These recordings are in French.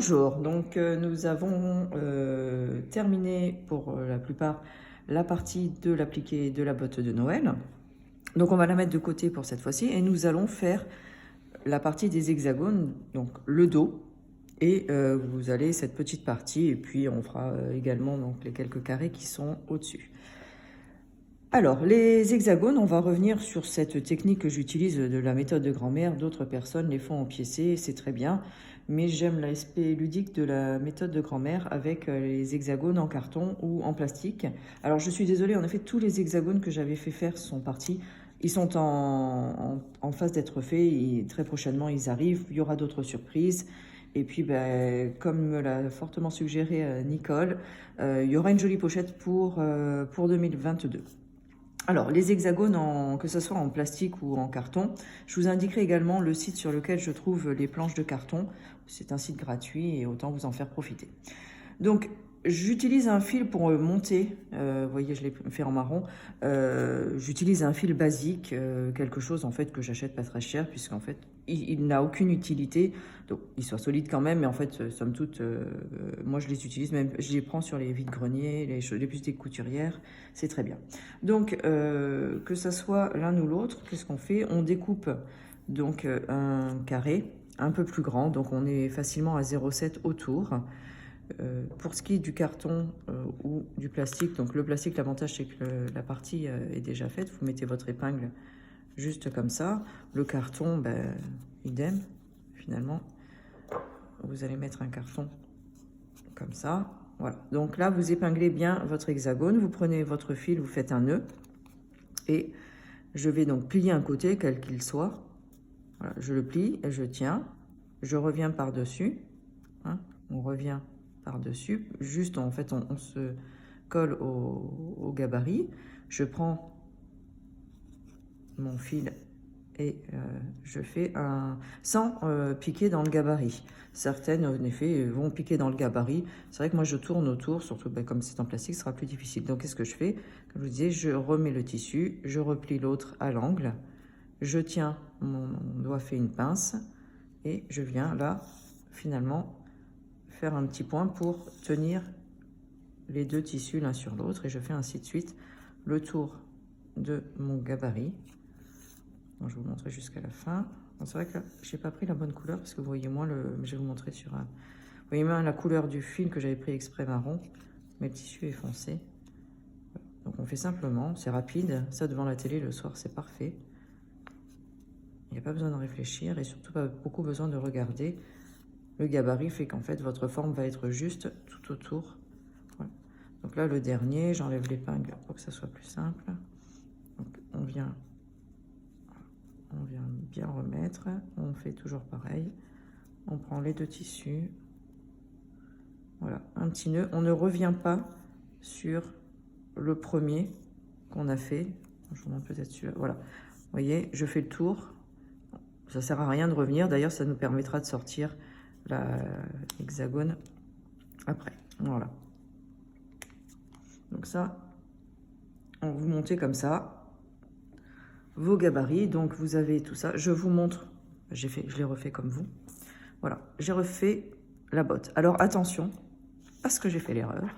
Bonjour, donc nous avons terminé pour la plupart la partie de l'appliqué de la botte de Noël. Donc on va la mettre de côté pour cette fois-ci et nous allons faire la partie des hexagones, donc le dos. Et vous allez cette petite partie et puis on fera également donc, les quelques carrés qui sont au-dessus. Alors, les hexagones, on va revenir sur cette technique que j'utilise de la méthode de grand-mère. D'autres personnes les font en piécé, c'est très bien. Mais j'aime l'aspect ludique de la méthode de grand-mère avec les hexagones en carton ou en plastique. Alors, je suis désolée, en effet, tous les hexagones que j'avais fait faire sont partis. Ils sont en phase d'être faits et très prochainement, ils arrivent. Il y aura d'autres surprises. Et puis, ben, comme me l'a fortement suggéré Nicole, il y aura une jolie pochette pour 2022. Alors, les hexagones, que ce soit en plastique ou en carton, je vous indiquerai également le site sur lequel je trouve les planches de carton. C'est un site gratuit et autant vous en faire profiter. Donc, j'utilise un fil pour monter, vous voyez, je l'ai fait en marron. J'utilise un fil basique, quelque chose en fait que j'achète pas très cher, puisqu'en fait, il n'a aucune utilité. Donc, il soit solide quand même, mais en fait, somme toute, moi je les utilise, même je les prends sur les vides-greniers, les puces couturières, c'est très bien. Donc, que ça soit l'un ou l'autre, qu'est-ce qu'on fait? On découpe donc un carré un peu plus grand, donc on est facilement à 0,7 autour. Pour ce qui est du carton ou du plastique, donc le plastique, l'avantage c'est que la partie est déjà faite. Vous mettez votre épingle juste comme ça. Le carton, ben, idem, finalement. Vous allez mettre un carton comme ça. Voilà. Donc là, vous épinglez bien votre hexagone. Vous prenez votre fil, vous faites un nœud. Et je vais donc plier un côté, quel qu'il soit. Voilà, je le plie et je tiens. Je reviens par-dessus. Hein, on revient par-dessus. Juste, en fait, on se colle au gabarit. Je prends mon fil et je fais un... sans piquer dans le gabarit. Certaines, en effet, vont piquer dans le gabarit. C'est vrai que moi, je tourne autour, surtout ben, comme c'est en plastique, ce sera plus difficile. Donc, qu'est-ce que je fais? Comme je vous disais, je remets le tissu, je replie l'autre à l'angle, je tiens, mon doigt fait une pince, et je viens là, finalement, faire un petit point pour tenir les deux tissus l'un sur l'autre, et je fais ainsi de suite le tour de mon gabarit. Donc, je vais vous montrer jusqu'à la fin. Bon, c'est vrai que je n'ai pas pris la bonne couleur parce que vous voyez moins le... Je vais vous montrer sur un... Vous voyez moins la couleur du fil que j'avais pris exprès marron, mais le tissu est foncé. Donc on fait simplement, c'est rapide. Ça devant la télé le soir, c'est parfait. Il n'y a pas besoin de réfléchir et surtout pas beaucoup besoin de regarder. Le gabarit fait qu'en fait votre forme va être juste tout autour. Voilà. Donc là le dernier, j'enlève l'épingle pour que ça soit plus simple. Donc on vient bien remettre, on fait toujours pareil, on prend les deux tissus, voilà, un petit nœud, on ne revient pas sur le premier qu'on a fait, je vous montre peut-être celui-là, voilà, vous voyez, je fais le tour, ça sert à rien de revenir, d'ailleurs ça nous permettra de sortir l'hexagone après, voilà, donc ça, on vous montez comme ça, vos gabarits, donc vous avez tout ça, je vous montre, je l'ai refait comme vous, voilà, j'ai refait la botte. Alors attention, parce que j'ai fait l'erreur.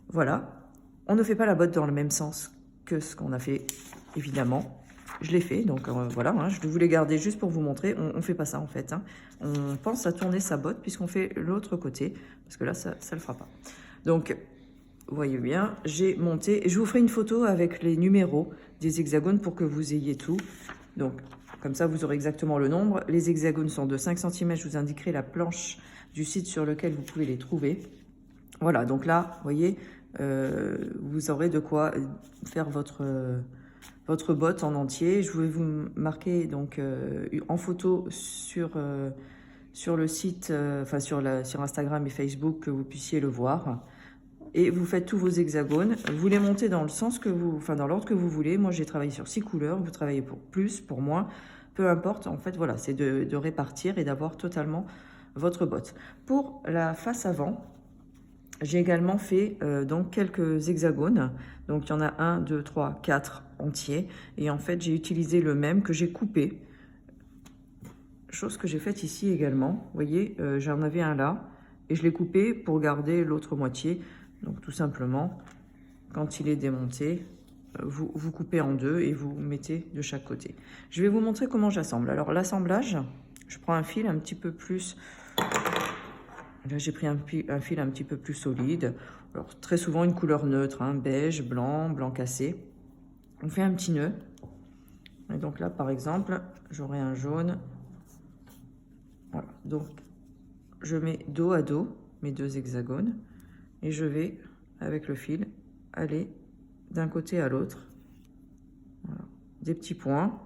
Voilà, on ne fait pas la botte dans le même sens que ce qu'on a fait, évidemment. Je l'ai fait, donc voilà, hein, je voulais garder juste pour vous montrer. On ne fait pas ça en fait. Hein. On pense à tourner sa botte puisqu'on fait l'autre côté, parce que là, ça ne le fera pas. Donc, vous voyez bien, j'ai monté. Je vous ferai une photo avec les numéros des hexagones pour que vous ayez tout. Donc, comme ça, vous aurez exactement le nombre. Les hexagones sont de 5 cm. Je vous indiquerai la planche du site sur lequel vous pouvez les trouver. Voilà, donc là, vous voyez, vous aurez de quoi faire votre botte en entier. Je vais vous marquer donc en photo sur le site, enfin sur Instagram et Facebook, que vous puissiez le voir. Et vous faites tous vos hexagones. Vous les montez dans le sens que vous, enfin dans l'ordre que vous voulez. Moi, j'ai travaillé sur 6 couleurs. Vous travaillez pour plus, pour moins, peu importe. En fait, voilà, c'est de répartir et d'avoir totalement votre botte. Pour la face avant, j'ai également fait donc quelques hexagones. Donc, il y en a 1, 2, 3, 4 entiers. Et en fait, j'ai utilisé le même que j'ai coupé. chose que j'ai faite ici également. Vous voyez, j'en avais un là et je l'ai coupé pour garder l'autre moitié. Donc tout simplement, quand il est démonté, vous coupez en deux et vous mettez de chaque côté. Je vais vous montrer comment j'assemble. Alors l'assemblage, je prends un fil un petit peu plus... Là j'ai pris un fil un petit peu plus solide. Alors très souvent une couleur neutre, hein, beige, blanc, blanc cassé. On fait un petit nœud. Et donc là par exemple, j'aurai un jaune. Voilà, donc je mets dos à dos mes deux hexagones et je vais avec le fil aller d'un côté à l'autre. Voilà. Des petits points.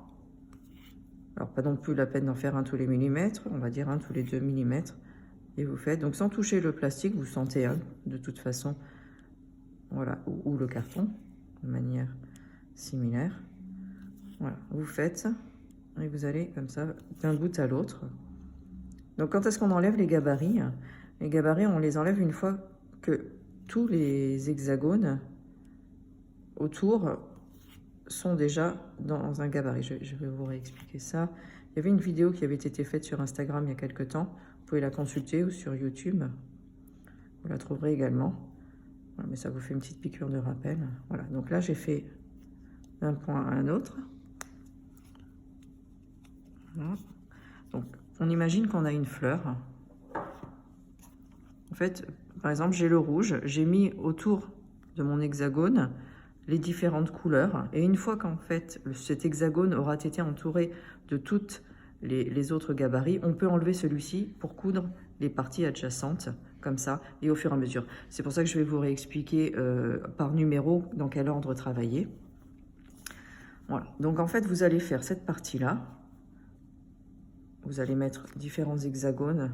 Alors pas non plus la peine d'en faire un tous les millimètres, on va dire un tous les 2 millimètres. Et vous faites, donc sans toucher le plastique, vous sentez de toute façon, voilà, ou le carton, de manière similaire. Voilà, vous faites et vous allez comme ça d'un bout à l'autre. Donc quand est-ce qu'on enlève les gabarits? Les gabarits, on les enlève une fois que tous les hexagones autour sont déjà dans un gabarit. Je vais vous réexpliquer ça. Il y avait une vidéo qui avait été faite sur Instagram il y a quelques temps. Vous pouvez la consulter ou sur YouTube. Vous la trouverez également. Voilà, mais ça vous fait une petite piqûre de rappel. Voilà, donc là j'ai fait d'un point à un autre. Voilà. Donc on imagine qu'on a une fleur. En fait, par exemple, j'ai le rouge. J'ai mis autour de mon hexagone les différentes couleurs. Et une fois qu'en fait, cet hexagone aura été entouré de toutes les autres gabarits, on peut enlever celui-ci pour coudre les parties adjacentes, comme ça, et au fur et à mesure. C'est pour ça que je vais vous réexpliquer par numéro dans quel ordre travailler. Voilà, donc en fait, vous allez faire cette partie-là. Vous allez mettre différents hexagones,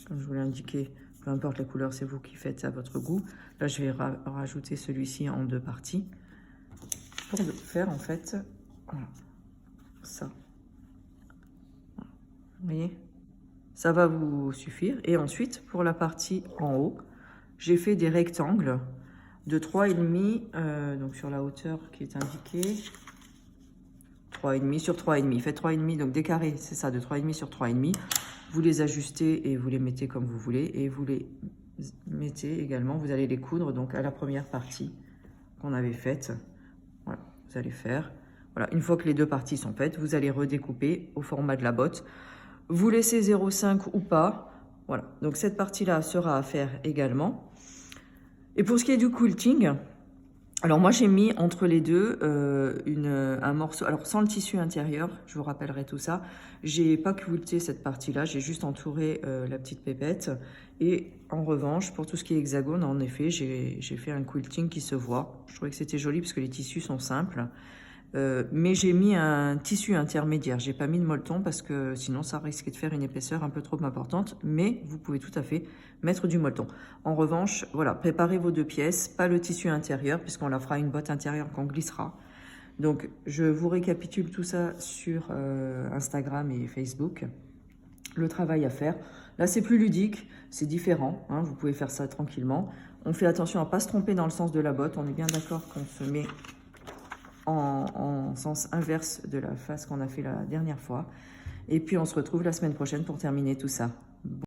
comme je vous l'ai indiqué, peu importe la couleur, c'est vous qui faites à votre goût. Là, je vais rajouter celui-ci en deux parties pour faire en fait voilà, ça. Vous voyez, ça va vous suffire. Et ensuite, pour la partie en haut, j'ai fait des rectangles de 3,5, donc sur la hauteur qui est indiquée, 3,5 sur 3,5. Faites 3,5, donc des carrés, c'est ça, de 3,5 sur 3,5. Vous les ajustez et vous les mettez comme vous voulez. Et vous les mettez également, vous allez les coudre donc à la première partie qu'on avait faite. Voilà, vous allez faire. Voilà, une fois que les deux parties sont faites, vous allez redécouper au format de la botte. Vous laissez 0,5 ou pas. Voilà, donc cette partie-là sera à faire également. Et pour ce qui est du quilting, alors moi j'ai mis entre les deux un morceau, alors sans le tissu intérieur, je vous rappellerai tout ça. J'ai pas quilté cette partie-là, j'ai juste entouré la petite pépette. Et en revanche, pour tout ce qui est hexagone, en effet, j'ai fait un quilting qui se voit. Je trouvais que c'était joli parce que les tissus sont simples. Mais j'ai mis un tissu intermédiaire, j'ai pas mis de molleton parce que sinon ça risquait de faire une épaisseur un peu trop importante, mais vous pouvez tout à fait mettre du molleton. En revanche, voilà, préparez vos deux pièces, pas le tissu intérieur puisqu'on la fera une botte intérieure qu'on glissera. Donc je vous récapitule tout ça sur Instagram et Facebook, le travail à faire. Là c'est plus ludique, c'est différent, hein, vous pouvez faire ça tranquillement. On fait attention à pas se tromper dans le sens de la botte, on est bien d'accord qu'on se met en sens inverse de la face qu'on a fait la dernière fois. Et puis on se retrouve la semaine prochaine pour terminer tout ça.